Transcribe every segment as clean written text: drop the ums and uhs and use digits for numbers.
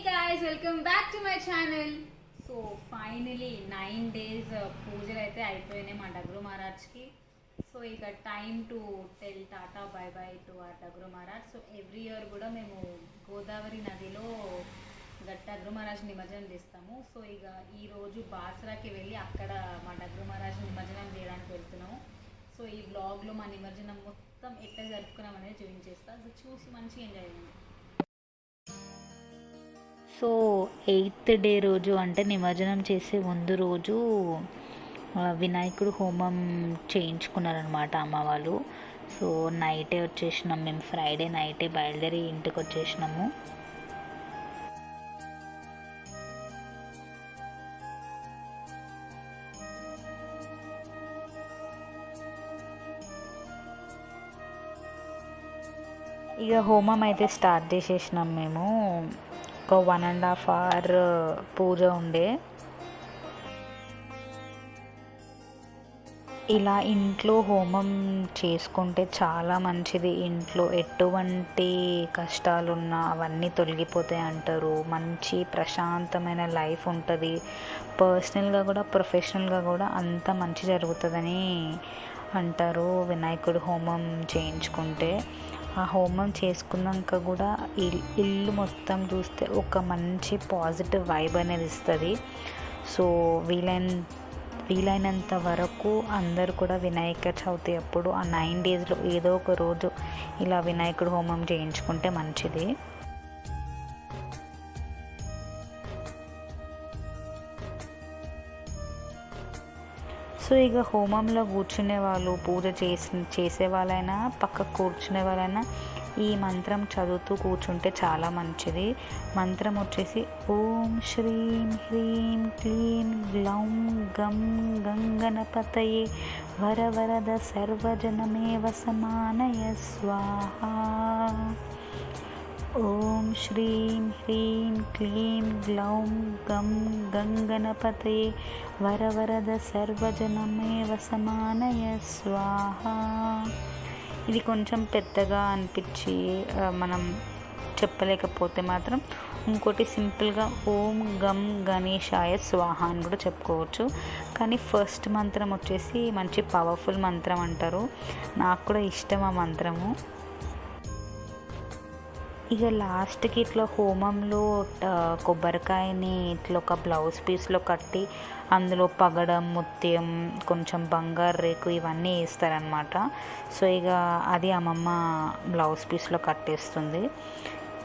guys, welcome back to my channel. So finally 9 days పూజలు అయితే అయిపోయినాయి మా డగ్రు మహారాజ్కి. సో ఇక time to tell tata bye by to ఆ డగ్రు మహారాజ్. సో ఎవ్రీ ఇయర్ కూడా మేము గోదావరి నదిలో డగ్రు మహారాజ్ నిమజ్జనం చేస్తాము. సో ఇక ఈరోజు బాసరాకి వెళ్ళి అక్కడ మా డగ్రు మహారాజ్ నిమజ్జనం చేయడానికి వెళ్తున్నాము. సో ఈ బ్లాగ్లో మా నిమజ్జనం మొత్తం ఎట్లా జరుపుకున్నాం అనేది చూపించేస్తాను. సో చూసి మంచిగా ఎంజాయ్ చేయండి. సో 8th డే రోజు అంటే నిమజ్జనం చేసే ముందు రోజు వినాయకుడు హోమం చేయించుకున్నారనమాట అమ్మ వాళ్ళు. సో నైటే వచ్చేసినాం మేము, ఫ్రైడే నైటే బయలుదేరి ఇంటికి వచ్చేసినాము. ఇక హోమం అయితే స్టార్ట్ చేసేసినాం మేము. ఒక 1.5 hour పూజ ఉండే. ఇలా ఇంట్లో హోమం చేసుకుంటే చాలా మంచిది. ఇంట్లో ఎటువంటి కష్టాలున్నా అవన్నీ తొలగిపోతాయి అంటారు. మంచి ప్రశాంతమైన లైఫ్ ఉంటుంది. పర్సనల్గా కూడా ప్రొఫెషనల్గా కూడా అంత మంచి జరుగుతుందని అంటారు వినాయకుడు హోమం చేయించుకుంటే. ఆ హోమం చేసుకున్నాక కూడా ఇల్లు మొత్తం చూస్తే ఒక మంచి పాజిటివ్ వైబ్ అనేది ఇస్తుంది. సో వీలైనంత వరకు అందరూ కూడా వినాయక చవితి అప్పుడు ఆ 9 daysలో ఏదో ఒక రోజు ఇలా వినాయకుడు హోమం చేయించుకుంటే మంచిది. సో ఇక హోమంలో కూర్చునే వాళ్ళు, పూజ చేసే వాళ్ళైనా పక్కకు కూర్చునే వాళ్ళైనా ఈ మంత్రం చదువుతూ కూర్చుంటే చాలా మంచిది. మంత్రం వచ్చేసి ఓం శ్రీం హ్రీం క్లీం గ్లౌం గం గంగణపతయే వరవరద సర్వజనమేవ సమానయ స్వాహా. ఓం శ్రీం హ్రీం క్లీం గ్లౌం గం గంగణపతయే వరవరద సర్వజనమేవ సమానయ స్వాహా. ఇది కొంచెం పెద్దగా అనిపించి మనం చెప్పలేకపోతే మాత్రం ఇంకోటి సింపుల్గా ఓం గం గణేశాయ స్వాహ అని కూడా చెప్పుకోవచ్చు. కానీ ఫస్ట్ మంత్రం వచ్చేసి మంచి పవర్ఫుల్ మంత్రం అంటారు. నాకు కూడా ఇష్టం ఆ మంత్రము. ఇక లాస్ట్కి ఇట్లా హోమంలో కొబ్బరికాయని ఇట్లా ఒక బ్లౌజ్ పీస్లో కట్టి అందులో పగడం, ముత్యం, కొంచెం బంగారు రేకు ఇవన్నీ వేస్తారనమాట. సో ఇక అది అమ్మమ్మ బ్లౌజ్ పీస్లో కట్టేస్తుంది.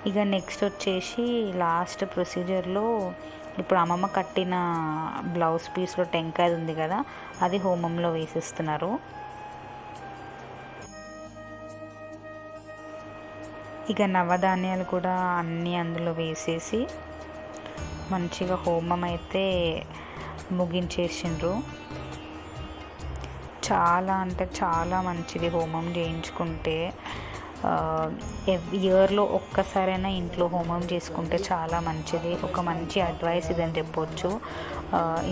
ఇక నెక్స్ట్ వచ్చేసి లాస్ట్ ప్రొసీజర్లో ఇప్పుడు అమ్మమ్మ కట్టిన బ్లౌజ్ పీస్లో టెంకాయ ఉంది కదా, అది హోమంలో వేసేస్తున్నారు. ఇక నవధాన్యాలు కూడా అన్నీ అందులో వేసేసి మంచిగా హోమం అయితే ముగించేసిండ్రు. చాలా అంటే చాలా మంచిది హోమం చేయించుకుంటే. ఇయర్లో ఒక్కసారైనా ఇంట్లో హోమం చేసుకుంటే చాలా మంచిది. ఒక మంచి అడ్వైస్ ఇదని చెప్పొచ్చు.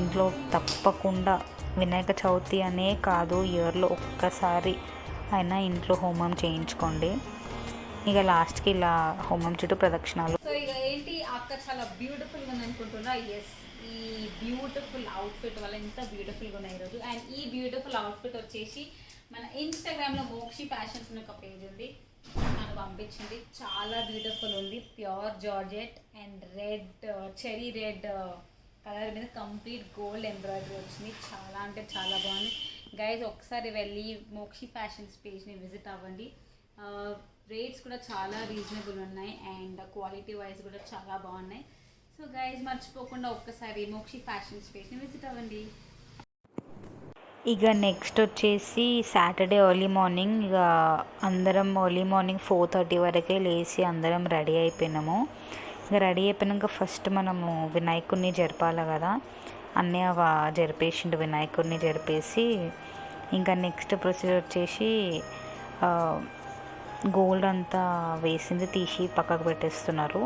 ఇంట్లో తప్పకుండా వినాయక చవితి అనే కాదు, ఇయర్లో ఒక్కసారి అయినా ఇంట్లో హోమం చేయించుకోండి. ఇక లాస్ట్కి ఇలా హోమం చుట్టూ ప్రదక్షిణాలు. సో ఇక ఏంటి అక్క చాలా బ్యూటిఫుల్గా ఉంది అనుకుంటున్నా. ఎస్, ఈ బ్యూటిఫుల్ అవుట్ఫిట్ వల్ల ఎంత బ్యూటిఫుల్గా ఉన్నాయి ఈరోజు. అండ్ ఈ బ్యూటిఫుల్ అవుట్ఫిట్ వచ్చేసి మన ఇన్స్టాగ్రామ్లో మోక్షి ఫ్యాషన్స్ అని ఒక పేజ్ ఉంది, నాకు పంపించింది. చాలా బ్యూటిఫుల్ ఉంది. Pure georgette and red, cherry red colour మీద కంప్లీట్ గోల్డ్ ఎంబ్రాయిడరీ వచ్చింది. చాలా అంటే చాలా బాగుంది. గైజ్ ఒకసారి వెళ్ళి మోక్షి ఫ్యాషన్స్ పేజ్ని విజిట్ అవ్వండి. రేట్స్ కూడా చాలా రీజనబుల్ ఉన్నాయి అండ్ క్వాలిటీ వైజ్ కూడా చాలా బాగున్నాయి. సో గైజ్ మర్చిపోకుండా ఒక్కసారి మోక్షి ఫ్యాషన్స్ పేజ్ని విజిట్ అవ్వండి. ఇక నెక్స్ట్ వచ్చేసి సాటర్డే ఎర్లీ మార్నింగ్ ఇక అందరం ఎర్లీ మార్నింగ్ 4:30 వరకే లేచి అందరం రెడీ అయిపోయినాము. ఇక రెడీ అయిపోయినాక ఫస్ట్ మనము వినాయకుడిని జరపాలి కదా, అన్నయ్య జరిపేసిండు. వినాయకుడిని జరిపేసి ఇంకా నెక్స్ట్ ప్రొసీజర్ వచ్చేసి గోల్డ్ అంతా వేసింది తీసి పక్కకు పెట్టేస్తున్నారు.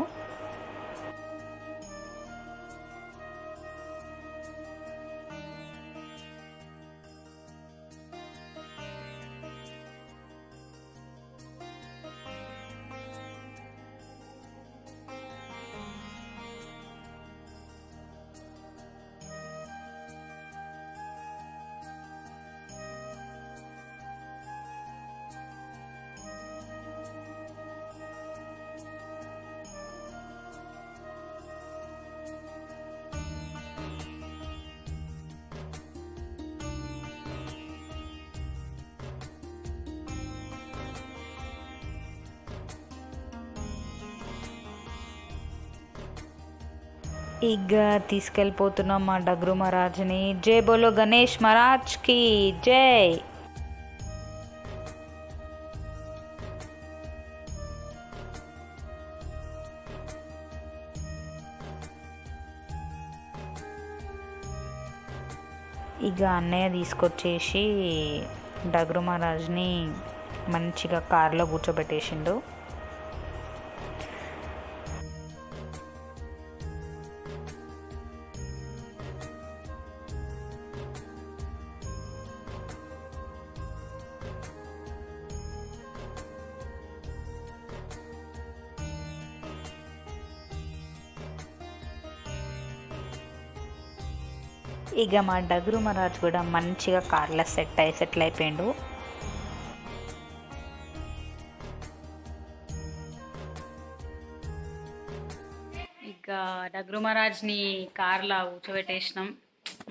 ఇక తీసుకెళ్ళిపోతున్నాం మా డగ్రు మహారాజ్ని. జై బోలో గణేష్ మహారాజ్కి జై. ఇక అన్నయ్య తీసుకొచ్చేసి డగ్రు మహారాజ్ని మంచిగా కారులో కూర్చోబెట్టేసిండు. ఇక మా డగ్రు మహారాజ్ కూడా మంచిగా కార్లో సెటిల్ అయిపోయిండు. ఇక డగ్రు మహారాజ్ని కార్లో కూర్చోబెట్టేసినాం.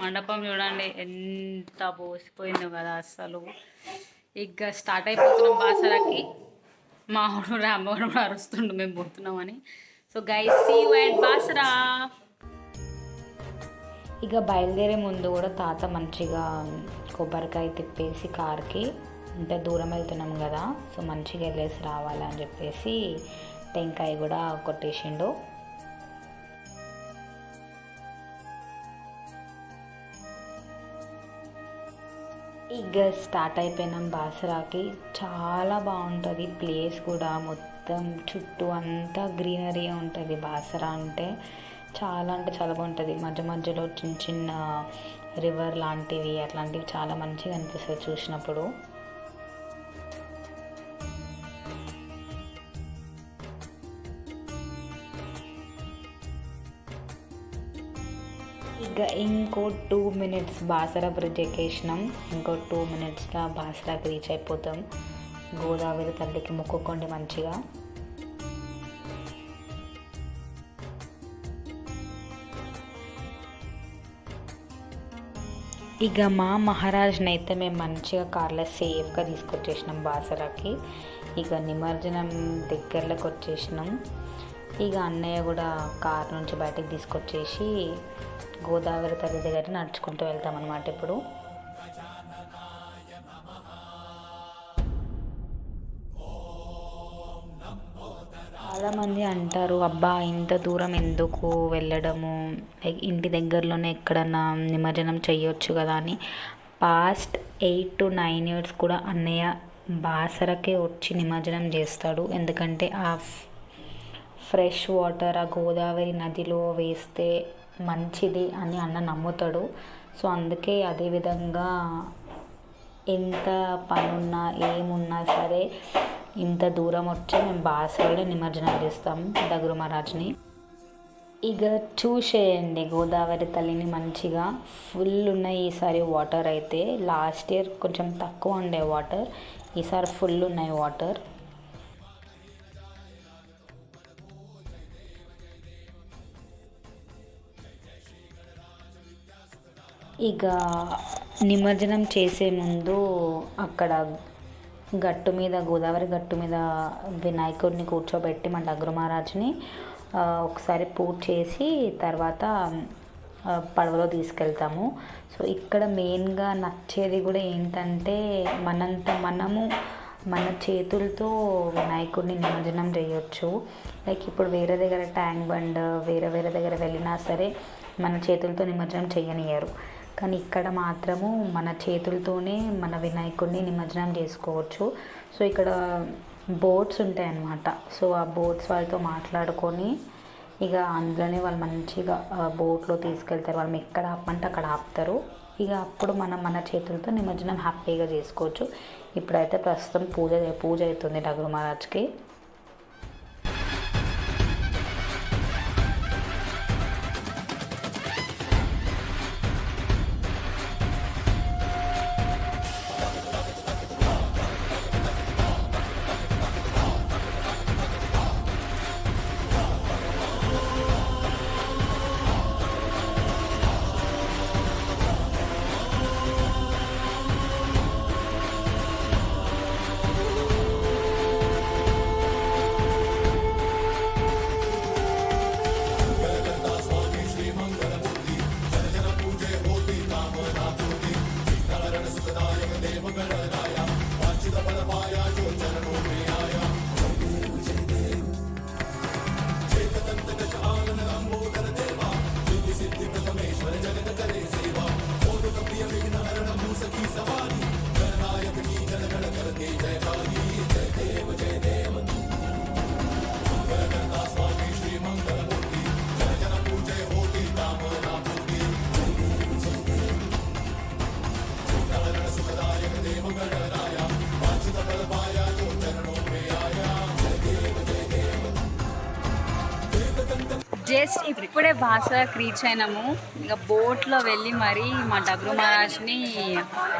మండపం చూడండి ఎంత పోసిపోయిందో కదా అసలు. ఇక స్టార్ట్ అయిపోతున్నాం బాసరాకి. మా ఊరు రామ్మోహన్ కూడా అరుస్తుండు మేము పోతున్నామని. So guys see you at Basara. ఇక బయలుదేరే ముందు కూడా తాత మంచిగా కొబ్బరికాయ తిప్పేసి కార్కి, అంటే దూరం వెళ్తున్నాం కదా సో మంచిగా వెళ్ళేసి రావాలని చెప్పేసి టెంకాయ కూడా కొట్టేసిండు. ఇక స్టార్ట్ అయిపోయినాం బాసరాకి. చాలా బాగుంటుంది ప్లేస్ కూడా, మొత్తం చుట్టూ అంతా గ్రీనరీ ఉంటుంది. బాసరా అంటే చాలా బాగుంటుంది. మధ్య మధ్యలో చిన్న చిన్న రివర్ లాంటివి అట్లాంటివి చాలా మంచిగా అనిపిస్తుంది చూసినప్పుడు. ఇక ఇంకో 2 minutes బాసరా బ్రిడ్జ్ ఎక్కేసినాం. ఇంకో 2 minutesలో బాసరాకి రీచ్ అయిపోతాం. గోదావరి తల్లికి మొక్కుకోండి మంచిగా. ఇక మా మహారాజ్ని అయితే మేము మంచిగా కార్లో సేఫ్గా తీసుకొచ్చేసినాం బాసరాకి. ఇక నిమజ్జనం దగ్గరలోకి వచ్చేసినాం. ఇక అన్నయ్య కూడా కార్ నుంచి బయటకు తీసుకొచ్చేసి గోదావరి తల్లి దగ్గర నడుచుకుంటూ వెళ్తామన్నమాట. ఇప్పుడు చాలామంది అంటారు, అబ్బా ఇంత దూరం ఎందుకు వెళ్ళడము, లైక్ ఇంటి దగ్గరలోనే ఎక్కడన్నా నిమజ్జనం చేయొచ్చు కదా అని. పాస్ట్ 8 to 9 years కూడా అన్నయ్య బాసరకే వచ్చి నిమజ్జనం చేస్తాడు. ఎందుకంటే ఆ ఫ్రెష్ వాటర్ ఆ గోదావరి నదిలో వేస్తే మంచిది అని అన్న నమ్ముతాడు. సో అందుకే అదేవిధంగా ఎంత పనున్నా ఏమున్నా సరే ఇంత దూరం వచ్చి మేము బాసరలో నిమజ్జనం చేస్తాం డగ్రు మహారాజ్ని. ఇక చూసేయండి గోదావరి తల్లిని మంచిగా. ఫుల్ ఉన్నాయి ఈసారి వాటర్ అయితే. లాస్ట్ ఇయర్ కొంచెం తక్కువ ఉండే వాటర్, ఈసారి ఫుల్ ఉన్నాయి వాటర్. ఇక నిమజ్జనం చేసే ముందు అక్కడ గట్టు మీద, గోదావరి గట్టు మీద వినాయకుడిని కూర్చోబెట్టి మన డగ్రు మహారాజ్ని ఒకసారి పూజ చేసి తర్వాత పడవలో తీసుకెళ్తాము. సో ఇక్కడ మెయిన్గా నచ్చేది కూడా ఏంటంటే మనము మన చేతులతో వినాయకుడిని నిమజ్జనం చేయొచ్చు. లైక్ ఇప్పుడు వేరే దగ్గర ట్యాంక్ బండ్ వేరే దగ్గర వెళ్ళినా సరే మన చేతులతో నిమజ్జనం చేయనియరు. కానీ ఇక్కడ మాత్రము మన చేతులతోనే మన వినాయకుడిని నిమజ్జనం చేసుకోవచ్చు. సో ఇక్కడ బోట్స్ ఉంటాయన్నమాట. సో ఆ బోట్స్ వాళ్ళతో మాట్లాడుకొని ఇక అందులోనే వాళ్ళు మంచిగా బోట్లో తీసుకెళ్తారు. వాళ్ళు ఎక్కడ ఆపమంటే అక్కడ ఆపుతారు. ఇక అప్పుడు మనం మన చేతులతో నిమజ్జనం హ్యాపీగా చేసుకోవచ్చు. ఇప్పుడైతే ప్రస్తుతం పూజ అవుతుంది డగ్రు మహారాజ్కి. జస్ట్ ఇప్పుడే బాసరాకి రీచ్ అయినాము. ఇక బోట్లో వెళ్ళి మరి మా డబ్రు మహారాజ్ని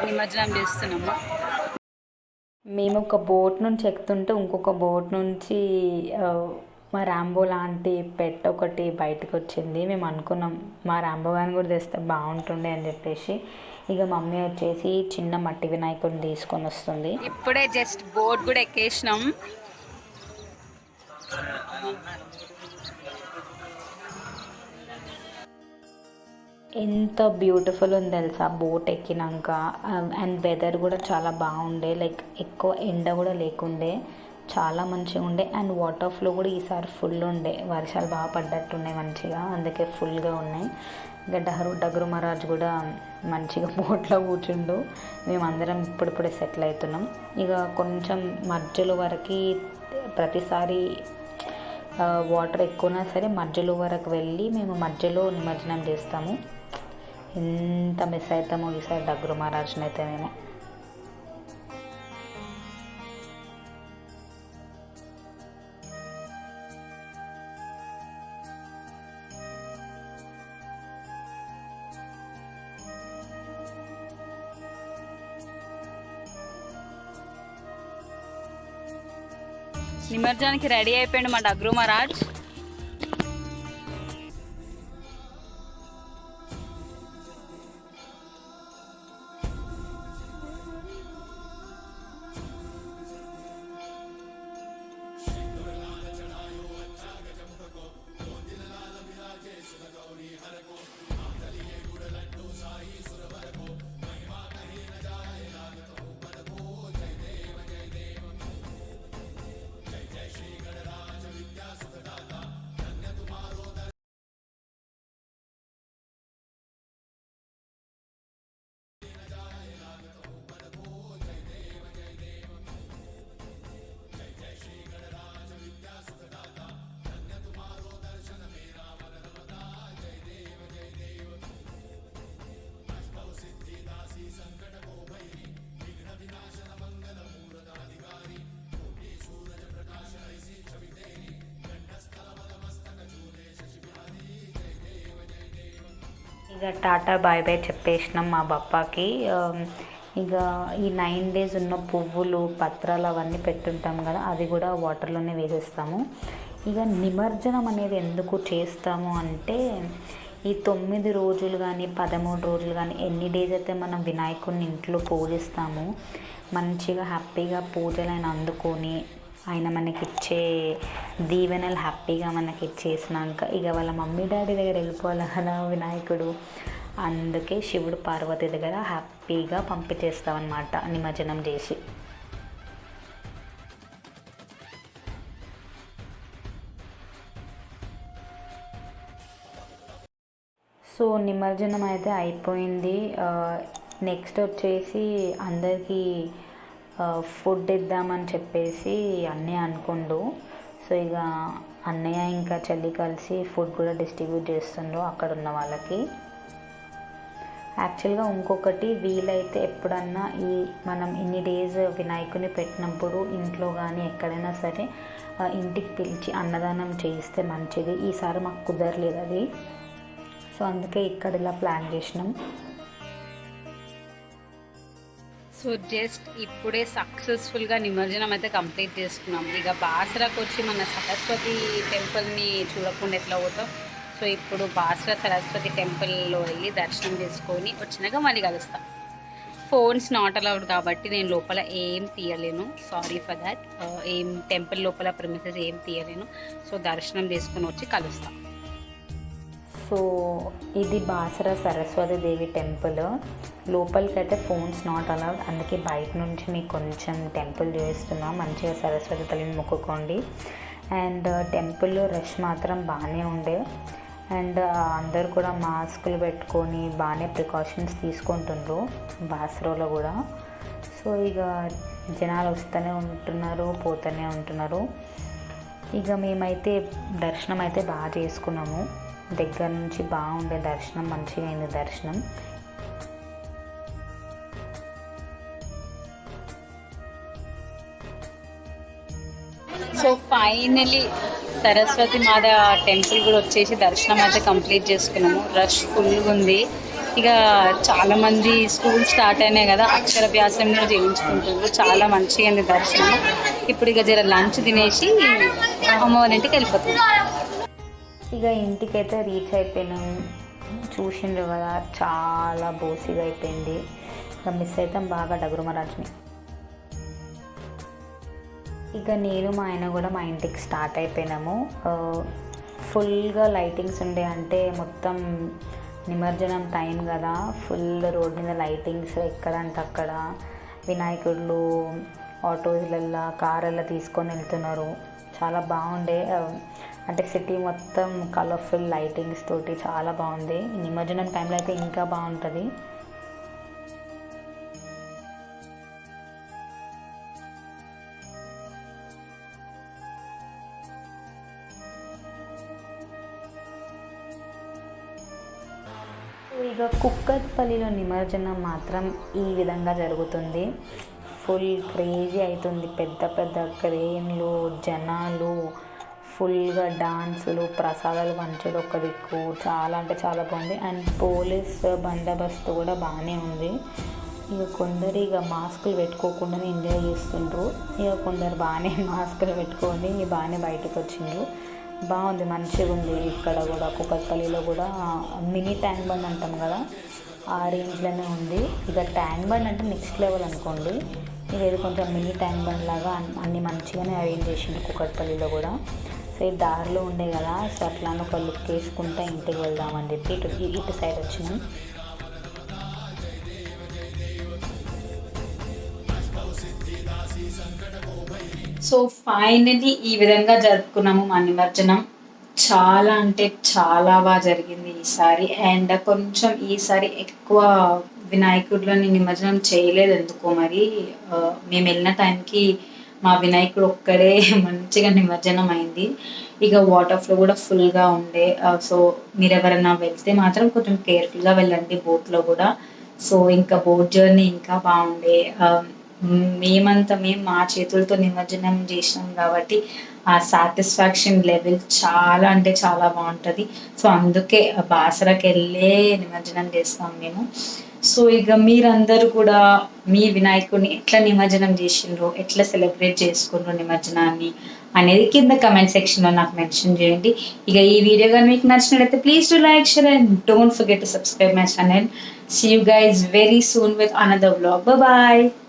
నిమజ్జనం చేస్తున్నాము. మేము ఒక బోట్ నుంచి ఎక్కుతుంటే ఇంకొక బోట్ నుంచి మా రాంబో లాంటి పెట్ ఒకటి బయటకు వచ్చింది. మేము అనుకున్నాం మా రాంబో గాని కూడా తెస్తే బాగుంటుండే అని చెప్పేసి. ఇక మమ్మీ వచ్చేసి చిన్న మట్టి వినాయకుడిని తీసుకొని వస్తుంది. ఇప్పుడే జస్ట్ బోట్ కూడా ఎక్కేసినాం. ఎంత బ్యూటిఫుల్ ఉంది తెలుసా బోట్ ఎక్కినాక. అండ్ వెదర్ కూడా చాలా బాగుండే, లైక్ ఎక్కువ ఎండ కూడా లేకుండే, చాలా మంచిగా ఉండే. అండ్ వాటర్ ఫ్లో కూడా ఈసారి ఫుల్ ఉండే, వర్షాలు బాగా పడ్డట్టున్నాయి మంచిగా, అందుకే ఫుల్గా ఉన్నాయి. ఇంకా డగరు మహారాజ్ కూడా మంచిగా బోట్లో కూర్చుండు. మేమందరం ఇప్పుడిప్పుడే సెటిల్ అవుతున్నాం. ఇక కొంచెం మధ్యలో వరకు ప్రతిసారి వాటర్ ఎక్కువనా సరే మధ్యలో వరకు వెళ్ళి మేము మధ్యలో నిమజ్జనం చేస్తాము. ఎంత మిస్ అవుతామో ఈసారి డగరు మహారాజ్ని అయితే మేము. నిమజ్జనానికి రెడీ అయిపోయింది మా డగరు మహారాజ్. ఇక టాటా బాయ్ బాయ్ చెప్పేసినాం మా బప్పాకి. ఇక ఈ 9 days ఉన్న పువ్వులు పత్రాలు అవన్నీ పెట్టుంటాం కదా, అది కూడా వాటర్లోనే వేసేస్తాము. ఇక నిమజ్జనం అనేది ఎందుకు చేస్తాము అంటే, ఈ 9 రోజులు కానీ 13 రోజులు కానీ ఎన్ని డేస్ అయితే మనం వినాయకుడిని ఇంట్లో పూజిస్తాము, మంచిగా హ్యాపీగా పూజలను అందుకొని ఆయన మనకిచ్చే దీవెనలు హ్యాపీగా మనకి ఇచ్చేసినాక ఇక వాళ్ళ మమ్మీ డాడీ దగ్గర వెళ్ళిపోవాలి కదా వినాయకుడు. అందుకే శివుడు పార్వతి దగ్గర హ్యాపీగా పంపించేస్తామన్నమాట నిమజ్జనం చేసి. సో నిమజ్జనం అయితే అయిపోయింది. నెక్స్ట్ వచ్చేసి అందరికీ ఫుడ్ ఇద్దామని చెప్పేసి అన్నయ్య అనుకుండు. సో ఇక అన్నయ్య ఇంకా చెల్లి కలిసి ఫుడ్ కూడా డిస్ట్రిబ్యూట్ చేస్తుండ్రు అక్కడ ఉన్న వాళ్ళకి. యాక్చువల్గా ఇంకొకటి, వీలైతే ఎప్పుడన్నా మనం ఇన్ని డేస్ వినాయకుని పెట్టినప్పుడు ఇంట్లో కానీ ఎక్కడైనా సరే ఇంటికి పిలిచి అన్నదానం చేయిస్తే మంచిది. ఈసారి మాకు కుదరలేదు అది, సో అందుకే ఇక్కడ ఇలా ప్లాన్ చేసినాం. సో జస్ట్ ఇప్పుడే సక్సెస్ఫుల్గా నిమజ్జనం అయితే కంప్లీట్ చేసుకున్నాం. ఇక బాసరాకు వచ్చి మన సరస్వతి టెంపుల్ని చూడకుండా ఎట్లా పోతాం. సో ఇప్పుడు బాసరా సరస్వతి టెంపుల్లో వెళ్ళి దర్శనం చేసుకొని వచ్చినాక మళ్ళీ కలుస్తాం. ఫోన్స్ నాట్ అలౌడ్ కాబట్టి నేను లోపల ఏం తీయలేను, సారీ ఫర్ దాట్. ఏం టెంపుల్ లోపల ప్రిమిసెస్ ఏం తీయలేను. సో దర్శనం చేసుకొని వచ్చి కలుస్తాం. సో ఇది బాసరా సరస్వతి దేవి టెంపుల్. లోపలికి అయితే ఫోన్స్ నాట్ అలౌడ్, అందుకే బయట నుంచి మీకు కొంచెం టెంపుల్ చూపిస్తున్నాం. మంచిగా సరస్వతి తల్లిని మొక్కుకోండి. అండ్ టెంపుల్లో రష్ మాత్రం బాగానే ఉండే. అండ్ అందరు కూడా మాస్కులు పెట్టుకొని బాగానే ప్రికాషన్స్ తీసుకుంటుండ్రు బాసరాలో కూడా. సో ఇక జనాలు వస్తూనే ఉంటున్నారు, పోతూనే ఉంటున్నారు. ఇక మేమైతే దర్శనం అయితే బాగా చేసుకున్నాము. దగ్గర నుంచి బాగుండే దర్శనం, మంచిగా అయింది దర్శనం. సో ఫైనలీ సరస్వతి మాత టెంపుల్ కూడా వచ్చేసి దర్శనం అయితే కంప్లీట్ చేసుకున్నాము. రష్ ఫుల్గా ఉంది. ఇక చాలా మంది స్కూల్ స్టార్ట్ అయినాయి కదా, అక్షరాభ్యాసం కూడా చేయించుకుంటున్నారు. చాలా మంచిగా ఉంది దర్శనం. ఇప్పుడు ఇక జర లంచ్ తినేసి అమ్మవారి ఇంటికి వెళ్ళిపోతుంది. ఇక ఇంటికైతే రీచ్ అయిపోయినాము. చూసిండ్రు కదా, చాలా బోసిగా అయిపోయింది. ఇక మిస్ అవుతాం బాగా డగురు మహారాజ్ని. ఇక నేను మా ఆయన కూడా మా ఇంటికి స్టార్ట్ అయిపోయినాము. ఫుల్గా లైటింగ్స్ ఉండే, అంటే మొత్తం నిమజ్జనం టైం కదా, ఫుల్ రోడ్ మీద లైటింగ్స్ ఎక్కడంటే అక్కడ. వినాయకుళ్ళు ఆటోలలో కార్లలో తీసుకొని వెళ్తున్నారు. చాలా బాగుండే, అంటే సిటీ మొత్తం కలర్ఫుల్ లైటింగ్స్ తోటి చాలా బాగుంది. నిమజ్జనం టైంలో అయితే ఇంకా బాగుంటుంది. ఇక కుక్కట్పల్లిలో నిమజ్జనం మాత్రం ఈ విధంగా జరుగుతుంది. ఫుల్ క్రేజీ అవుతుంది. పెద్ద పెద్ద క్రేన్లు, జనాలు, ఫుల్గా డాన్సులు, ప్రసాదాలు పంచుడు ఒక దిక్కు. చాలా అంటే చాలా బాగుంది. అండ్ పోలీస్ బందోబస్తు కూడా బాగానే ఉంది. ఇక కొందరు ఇక మాస్కులు పెట్టుకోకుండానే ఎంజాయ్ చేస్తుండ్రు. ఇక కొందరు బాగానే మాస్కులు పెట్టుకొని బాగానే బయటకు వచ్చిండ్రు. బాగుంది, మంచిగా ఉంది. ఇక్కడ కూడా కుక్కట్పల్లిలో కూడా మినీ ట్యాంక్ బండ్ అంటాం కదా, ఆ రేంజ్లోనే ఉంది. ఇక ట్యాంక్ బండ్ అంటే నెక్స్ట్ లెవెల్ అనుకోండి. ఇక ఇది కొంచెం మినీ ట్యాంక్ బండ్ లాగా అన్ని మంచిగానే అరేంజ్ చేసింది కుక్కట్పల్లిలో కూడా. సో ఇది దారిలో ఉండే కదా, సో అట్లా ఒక లుక్ వేసుకుంటా ఇంటికి వెళ్దామని చెప్పి ఇటు సైడ్ వచ్చినాం. సో ఫైనలీ ఈ విధంగా జరుపుకున్నాము మా నిమజ్జనం. చాలా అంటే చాలా బాగా జరిగింది ఈసారి. అండ్ కొంచెం ఈసారి ఎక్కువ వినాయకుడిని నిమజ్జనం చేయలేదు ఎందుకో మరి. మేము వెళ్ళిన టైంకి మా వినాయకుడు ఒక్కడే మంచిగా నిమజ్జనం అయింది. ఇక వాటర్ ఫ్లో కూడా ఫుల్గా ఉండే. సో మీరు ఎవరైనా వెళ్తే మాత్రం కొంచెం కేర్ఫుల్గా వెళ్ళండి బోట్లో కూడా. సో ఇంకా బోట్ జర్నీ ఇంకా బాగుండే. మేము మా చేతులతో నిమజ్జనం చేసినాం కాబట్టి ఆ సాటిస్ఫాక్షన్ లెవెల్ చాలా అంటే చాలా బాగుంటుంది. సో అందుకే బాసరాకి వెళ్ళే నిమజ్జనం చేస్తాం మేము. సో ఇక మీరందరూ కూడా మీ వినాయకుడిని ఎట్లా నిమజ్జనం చేసిండ్రో, ఎట్లా సెలబ్రేట్ చేసుకుండ్రో నిమజ్జనాన్ని అనేది కింద కమెంట్ సెక్షన్లో నాకు మెన్షన్ చేయండి. ఇక ఈ వీడియో కానీ మీకు నచ్చినట్లయితే please to like, share and don't forget to subscribe my channel. See you guys very soon with another vlog. Bye bye.